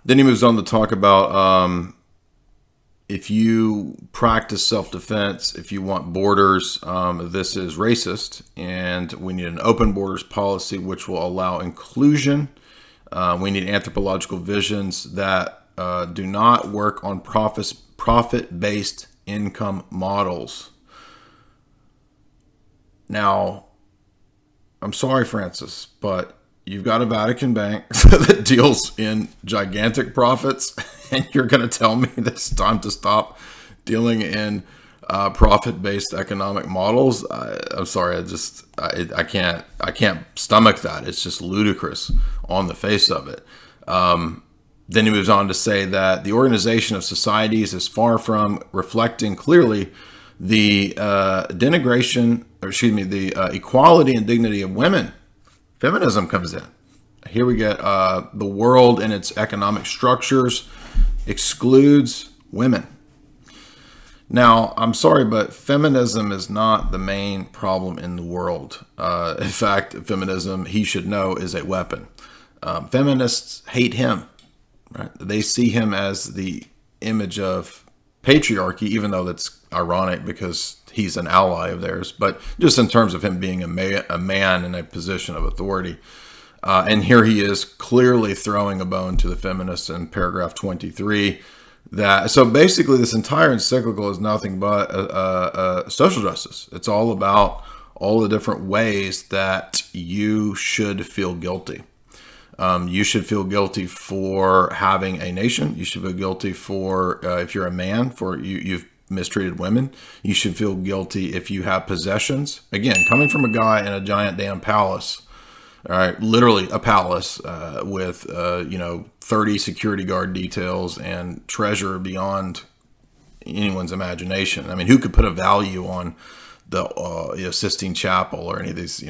Then he moves on to talk about if you practice self-defense, if you want borders, this is racist, and we need an open borders policy which will allow inclusion. We need anthropological visions that do not work on profit-based income models. Now, I'm sorry, Francis, but you've got a Vatican bank that deals in gigantic profits, and you're going to tell me that it's time to stop dealing in profit-based economic models? I'm sorry, I can't stomach that. It's just ludicrous on the face of it. Then he moves on to say that the organization of societies is far from reflecting clearly the the equality and dignity of women. Feminism comes in. Here we get the world and its economic structures excludes women. Now, I'm sorry, but feminism is not the main problem in the world. In fact, feminism, he should know, is a weapon. Feminists hate him. Right? They see him as the image of patriarchy, even though that's ironic because he's an ally of theirs. But just in terms of him being a man in a position of authority. And here he is clearly throwing a bone to the feminists in paragraph 23. So basically this entire encyclical is nothing but social justice. It's all about all the different ways that you should feel guilty. You should feel guilty for having a nation. You should feel guilty for, if you're a man, for you've mistreated women. You should feel guilty if you have possessions. Again, coming from a guy in a giant damn palace, all right, literally a palace with 30 security guard details and treasure beyond anyone's imagination. I mean, who could put a value on the Sistine Chapel or any of these?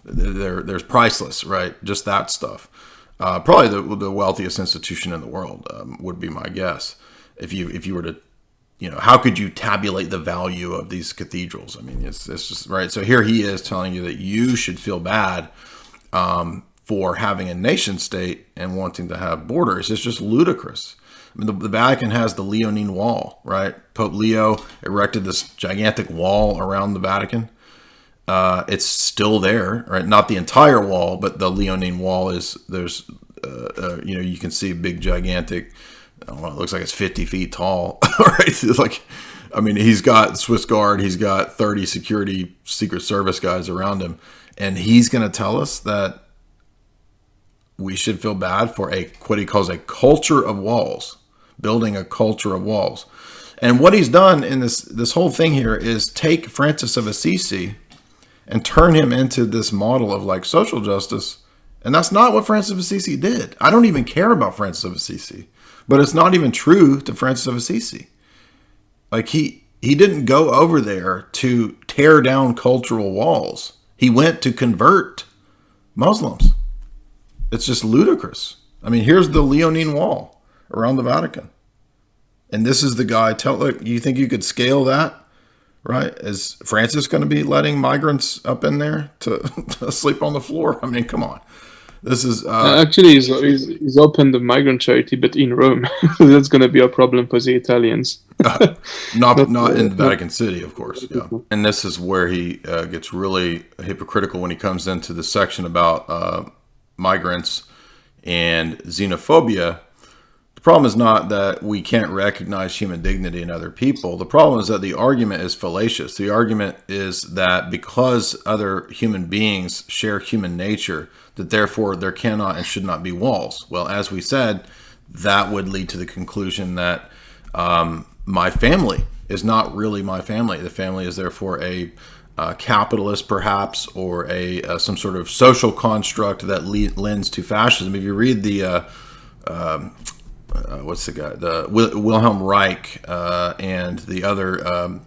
There's priceless, right? Just that stuff. Probably the wealthiest institution in the world would be my guess. If you were to, how could you tabulate the value of these cathedrals? I mean, it's just right. So here he is telling you that you should feel bad for having a nation state and wanting to have borders. It's just ludicrous. I mean, the Vatican has the Leonine Wall, right? Pope Leo erected this gigantic wall around the Vatican. It's still there, right? Not the entire wall, but the Leonine Wall is, you can see a big, gigantic, I don't know, it looks like it's 50 feet tall, right? It's like, I mean, he's got Swiss Guard, he's got 30 security Secret Service guys around him, and he's going to tell us that we should feel bad for what he calls a culture of walls, building a culture of walls. And what he's done in this whole thing here is take Francis of Assisi and turn him into this model of like social justice. And that's not what Francis of Assisi did. I don't even care about Francis of Assisi, but it's not even true to Francis of Assisi. Like he didn't go over there to tear down cultural walls. He went to convert Muslims. It's just ludicrous. I mean, here's the Leonine Wall around the Vatican. And this is the guy, look, you think you could scale that? Right? Is Francis going to be letting migrants up in there to sleep on the floor? I mean, come on. This is actually he's opened the migrant charity, but in Rome. That's going to be a problem for the Italians. not in Vatican City, of course. Yeah. And this is where he gets really hypocritical when he comes into the section about migrants and xenophobia. The problem is not that we can't recognize human dignity in other people. The problem is that the argument is fallacious. The argument is that because other human beings share human nature, that therefore there cannot and should not be walls. Well, as we said, that would lead to the conclusion that my family is not really my family. The family is therefore a capitalist, perhaps, or some sort of social construct that lends to fascism. If you read the what's the guy? The Wilhelm Reich and the other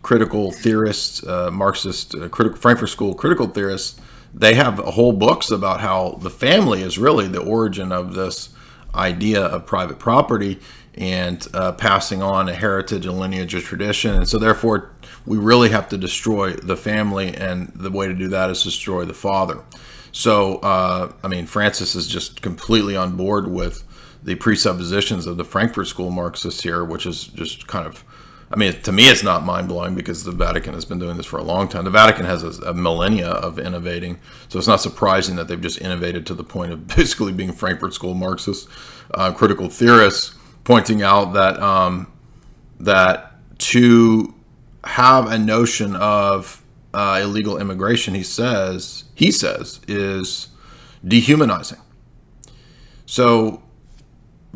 critical theorists, Marxist, Frankfurt School critical theorists, they have whole books about how the family is really the origin of this idea of private property and passing on a heritage, a lineage, a tradition. And so therefore, we really have to destroy the family, and the way to do that is destroy the father. So, I mean, Francis is just completely on board with the presuppositions of the Frankfurt School Marxists here, which is just kind of, I mean, to me, it's not mind-blowing because the Vatican has been doing this for a long time. The Vatican has a millennia of innovating, so it's not surprising that they've just innovated to the point of basically being Frankfurt School Marxists, critical theorists, pointing out that that to have a notion of illegal immigration, he says, is dehumanizing. So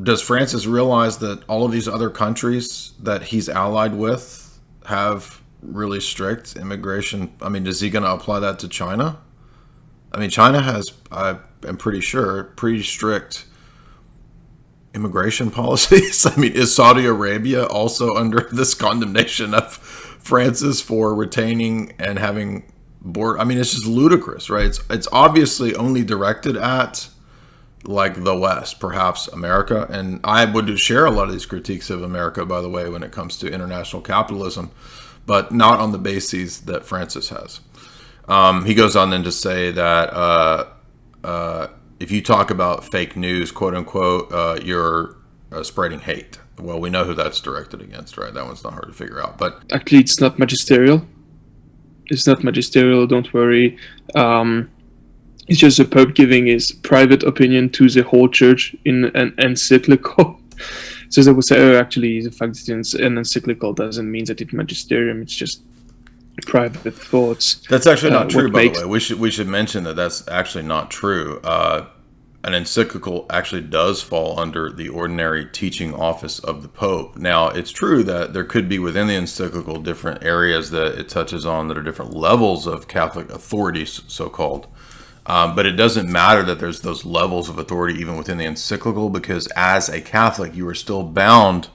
does Francis realize that all of these other countries that he's allied with have really strict immigration? I mean, is he going to apply that to China? I mean, China has, I'm pretty sure, pretty strict immigration policies. I mean, is Saudi Arabia also under this condemnation of Francis for retaining and having board? I mean, it's just ludicrous, right? It's obviously only directed at like the West, perhaps America. And I would share a lot of these critiques of America, by the way, when it comes to international capitalism, but not on the bases that Francis has. He goes on then to say that if you talk about fake news, quote unquote, you're spreading hate. Well, we know who that's directed against, right? That one's not hard to figure out. But actually, it's not magisterial. It's not magisterial. Don't worry. It's just the Pope giving his private opinion to the whole church in an encyclical. So they would say, oh, actually, the fact that it's an encyclical doesn't mean that it's magisterium. It's just private thoughts. That's actually not true, by the way. We should mention that that's actually not true. An encyclical actually does fall under the ordinary teaching office of the Pope. Now, it's true that there could be within the encyclical different areas that it touches on that are different levels of Catholic authority, so-called. But it doesn't matter that there's those levels of authority even within the encyclical, because as a Catholic, you are still bound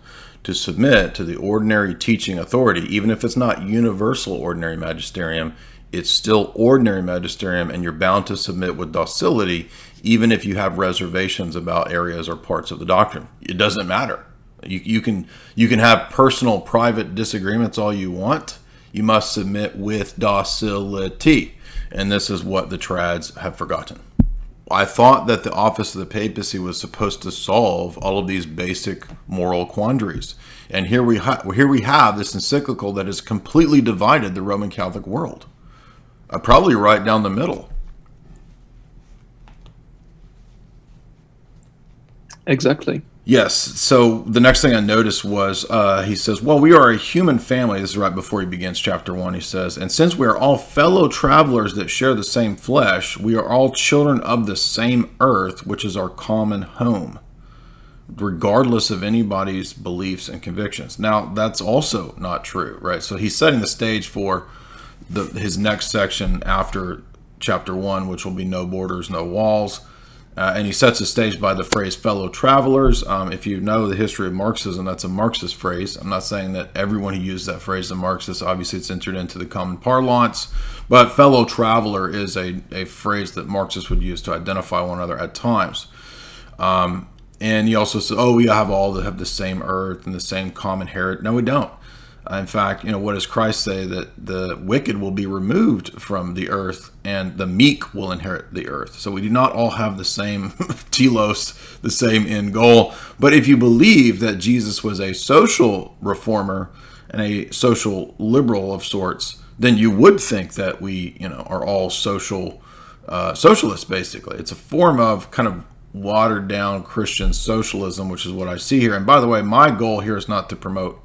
to submit to the ordinary teaching authority. Even if it's not universal ordinary magisterium, it's still ordinary magisterium, and you're bound to submit with docility, even if you have reservations about areas or parts of the doctrine. It doesn't matter. You can have personal, private disagreements all you want. You must submit with docility. And this is what the trads have forgotten. I thought that the office of the papacy was supposed to solve all of these basic moral quandaries. And here we have this encyclical that has completely divided the Roman Catholic world. Probably right down the middle. Exactly. Yes. So the next thing I noticed was he says, well, we are a human family. This is right before he begins chapter 1. He says, and since we are all fellow travelers that share the same flesh, we are all children of the same earth, which is our common home, regardless of anybody's beliefs and convictions. Now, that's also not true, right? So he's setting the stage for his next section after chapter 1, which will be no borders, no walls. And he sets the stage by the phrase fellow travelers. If you know the history of Marxism, that's a Marxist phrase. I'm not saying that everyone who used that phrase is a Marxist. Obviously, it's entered into the common parlance. But fellow traveler is a phrase that Marxists would use to identify one another at times. And he also says, oh, we all have the same earth and the same common heritage. No, we don't. In fact, what does Christ say? That the wicked will be removed from the earth and the meek will inherit the earth. So we do not all have the same telos, the same end goal. But if you believe that Jesus was a social reformer and a social liberal of sorts, then you would think that we, are all socialists, basically. It's a form of kind of watered down Christian socialism, which is what I see here. And by the way, my goal here is not to promote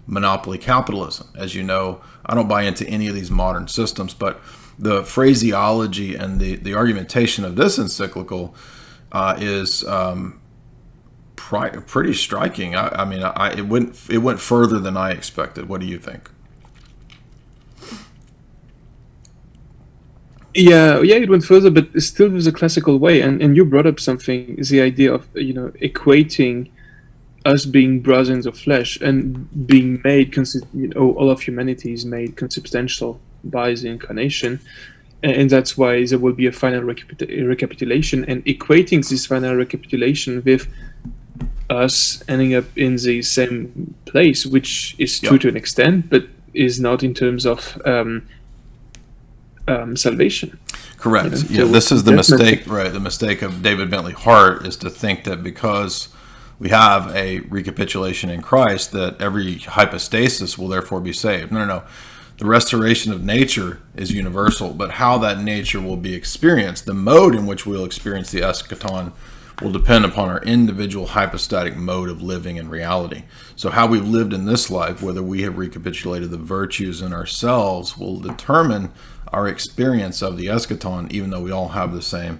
monopoly capitalism. As you know, I don't buy into any of these modern systems, but the phraseology and the argumentation of this encyclical is pretty striking. I mean, it went further than I expected. What do you think? Yeah, it went further, but still with a classical way. And you brought up something, the idea of equating us being brothers of flesh and being made, all of humanity is made consubstantial by the incarnation, and that's why there will be a final recapitulation, and equating this final recapitulation with us ending up in the same place, which is true to an extent, but is not in terms of salvation. Correct. This is the mistake, right? The mistake of David Bentley Hart is to think that because we have a recapitulation in Christ that every hypostasis will therefore be saved. No. The restoration of nature is universal, but how that nature will be experienced, the mode in which we'll experience the eschaton, will depend upon our individual hypostatic mode of living in reality. So how we've lived in this life, whether we have recapitulated the virtues in ourselves, will determine our experience of the eschaton. Even though we all have the same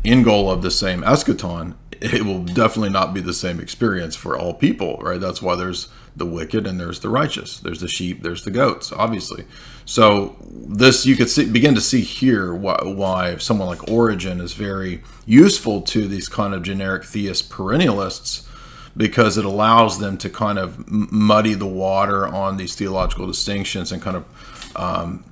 end goal of the same eschaton, it will definitely not be the same experience for all people, right? That's why there's the wicked and there's the righteous. There's the sheep, there's the goats, obviously. So this, you could begin to see here why someone like Origen is very useful to these kind of generic theist perennialists, because it allows them to kind of muddy the water on these theological distinctions and kind of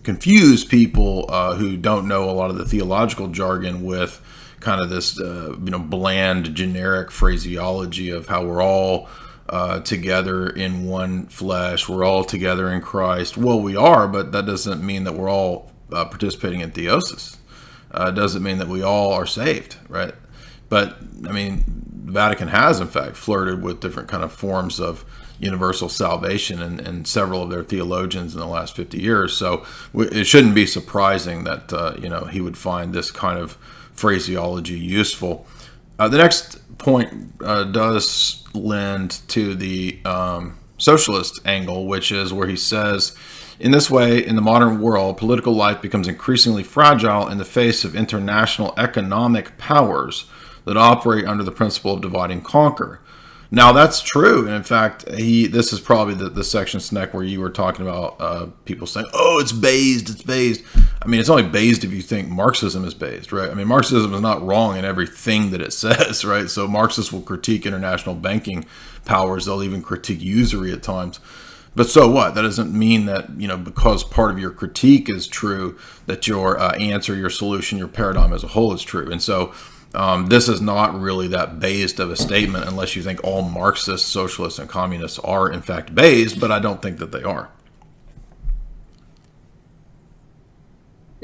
confuse people who don't know a lot of the theological jargon with kind of this bland generic phraseology of how we're all together in one flesh, we're all together in Christ. Well, we are, but that doesn't mean that we're all participating in theosis. It doesn't mean that we all are saved, right? But I mean, the Vatican has in fact flirted with different kind of forms of universal salvation and several of their theologians in the last 50 years. So it shouldn't be surprising that he would find this kind of phraseology useful. The next point does lend to the socialist angle, which is where he says, in this way, in the modern world, political life becomes increasingly fragile in the face of international economic powers that operate under the principle of divide and conquer. Now, that's true. And in fact, this is probably the section, Snek, where you were talking about people saying, oh, it's based, it's based. I mean, it's only based if you think Marxism is based, right? I mean, Marxism is not wrong in everything that it says, right? So Marxists will critique international banking powers. They'll even critique usury at times. But so what? That doesn't mean that, because part of your critique is true, that your answer, your solution, your paradigm as a whole is true. And so this is not really that based of a statement unless you think all Marxists, socialists, and communists are in fact based, but I don't think that they are.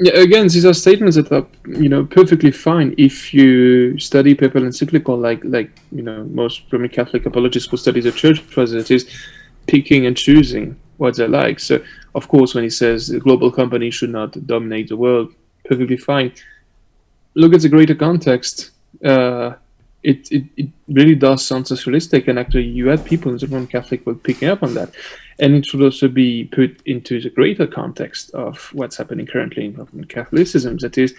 Yeah, again, these are statements that are, perfectly fine if you study papal encyclical, like most Roman Catholic apologists will study the Church Fathers, that is picking and choosing what they like. So, of course, when he says the global company should not dominate the world, perfectly fine. Look at the greater context. It really does sound socialistic, and actually you had people in the Roman Catholic world picking up on that. And it should also be put into the greater context of what's happening currently in Roman Catholicism, that is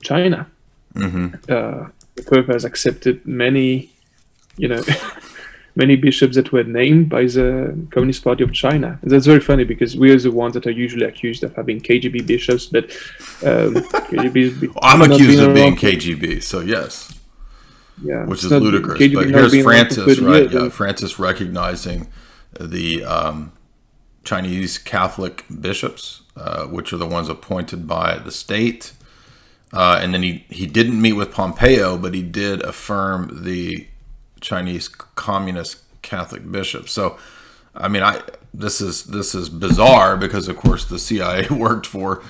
China. Mm-hmm. The Pope has accepted many, many bishops that were named by the Communist Party of China. And that's very funny because we are the ones that are usually accused of having KGB bishops, but KGB I'm accused of being KGB, so yes. Yeah, which is ludicrous. KGB, but here's Francis, right? Yeah, Francis recognizing the Chinese Catholic bishops, which are the ones appointed by the state. And then he didn't meet with Pompeo, but he did affirm the Chinese Communist Catholic bishops. So, I mean, this is bizarre because, of course, the CIA worked for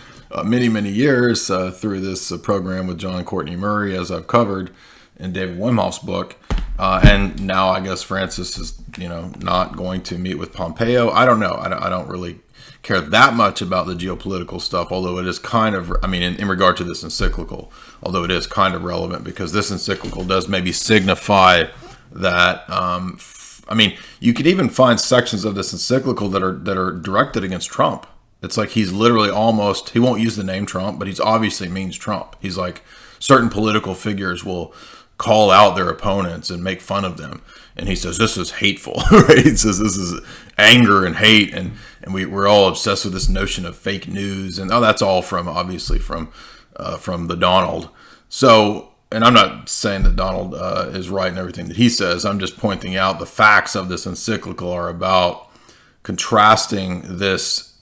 many years through this program with John Courtney Murray, as I've covered in David Wimhoff's book. And now I guess Francis is, not going to meet with Pompeo. I don't know. I don't really care that much about the geopolitical stuff, although it is kind of, in regard to this encyclical, although it is kind of relevant because this encyclical does maybe signify that, you could even find sections of this encyclical that are directed against Trump. It's like he's literally he won't use the name Trump, but he's obviously means Trump. He's like, certain political figures will call out their opponents and make fun of them. And he says, this is hateful, right? He says, this is anger and hate. And we're all obsessed with this notion of fake news. And that's all obviously from the Donald. So, and I'm not saying that Donald is right in everything that he says. I'm just pointing out the facts of this encyclical are about contrasting this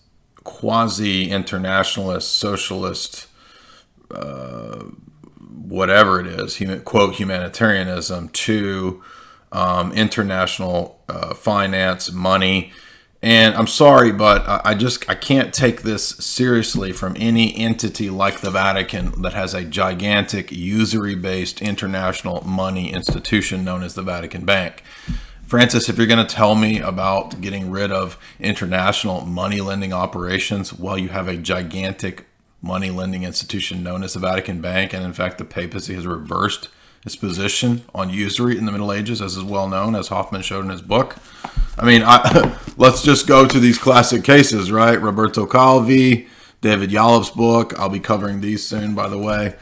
quasi-internationalist, socialist, whatever it is, quote, humanitarianism to international finance, money, And I'm sorry, but I can't take this seriously from any entity like the Vatican that has a gigantic usury-based international money institution known as the Vatican Bank. Francis, if you're going to tell me about getting rid of international money lending operations while you have a gigantic money lending institution known as the Vatican Bank, and in fact the papacy has reversed its position on usury in the Middle Ages, as is well known, as Hoffman showed in his book. I mean, let's just go to these classic cases, right? Roberto Calvi, David Yallop's book. I'll be covering these soon, by the way.